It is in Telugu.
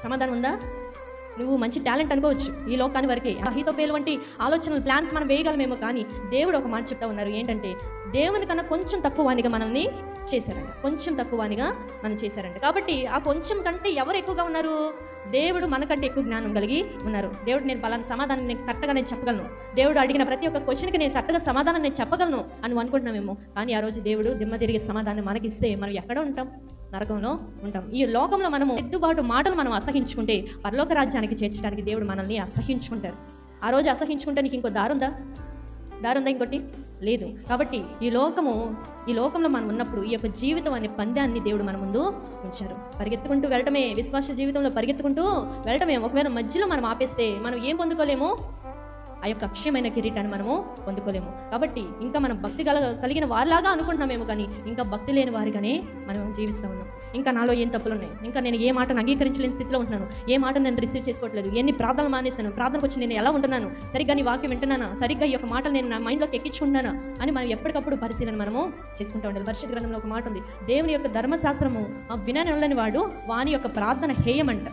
సమాధానం ఉందా? నువ్వు మంచి టాలెంట్ అనుకోవచ్చు ఈ లోకాని వరకే, అహీతోపేలు వంటి ఆలోచనలు ప్లాన్స్ మనం వేయగలమేమో, కానీ దేవుడు ఒక మాట చెప్తా ఉన్నారు. ఏంటంటే దేవుని కన్నా కొంచెం తక్కువ వానిగా మనల్ని చేశారంట, కొంచెం తక్కువ వానిగా మనం చేశారంట. కాబట్టి ఆ కొంచెం కంటే ఎవరు ఎక్కువగా ఉన్నారు? దేవుడు మనకంటే ఎక్కువ జ్ఞానం కలిగి ఉన్నారు. దేవుడు నేను పలానా సమాధానం నేను కరెక్ట్గా నేను చెప్పగలను, దేవుడు అడిగిన ప్రతి ఒక్క క్వశ్చన్కి నేను కరెక్ట్గా సమాధానం నేను చెప్పగలను అని అనుకుంటున్నామేమో. కానీ ఆ రోజు దేవుడు దిమ్మ తిరిగే సమాధానం మనకిస్తే మనం ఎక్కడ ఉంటాం? నరకంలో ఉంటాం. ఈ లోకంలో మనము ఎద్దుబాటు మాటలు మనం అసహించుకుంటే పరలోక రాజ్యానికి చేర్చడానికి దేవుడు మనల్ని అసహించుకుంటారు. ఆ రోజు అసహించుకుంటే నీకు ఇంకో దారుందా ఇంకోటి లేదు. కాబట్టి ఈ లోకంలో మనం ఉన్నప్పుడు ఈ యొక్క జీవితం అనే పందాన్ని దేవుడు మన ముందు ఉంచారు. పరిగెత్తుకుంటూ వెళ్ళటమే, విశ్వాస జీవితంలో పరిగెత్తుకుంటూ వెళ్ళటమే. ఒకవేళ మధ్యలో మనం ఆపేస్తే మనం ఏం పొందుకోలేము? ఆ యొక్క అక్షయమైన కిరీటాన్ని మనము పొందుకోలేము. కాబట్టి ఇంకా మనం భక్తి కలిగిన వారిలాగా అనుకుంటున్నామేమో, కానీ ఇంకా భక్తి లేని వారిగానే మనం జీవిస్తూ ఉన్నాం. ఇంకా నాలో ఏం తప్పులు ఉన్నాయి, ఇంకా నేను ఏ మాటను అంగీకరించలేని స్థితిలో ఉంటున్నాను, ఏ మాట నేను రిసీవ్ చేసుకోవట్లేదు, ఎన్ని ప్రార్థనలు మానేశాను, ప్రార్థనకు వచ్చి నేను ఎలా ఉంటున్నాను, సరిగ్గా నీ వాక్యం వింటున్నానా, సరిగ్గా ఈ యొక్క మాటలు నేను నా మైండ్లోకి ఎక్కించుకుంటున్నానా అని మనం ఎప్పటికప్పుడు పరిశీలన మనము చేసుకుంటూ ఉండాలి. పరిశుద్ధ గ్రంథంలో ఒక మాట ఉంది, దేవుని యొక్క ధర్మశాస్త్రము విననొల్లని వాడు వాని యొక్క ప్రార్థన హేయమంట.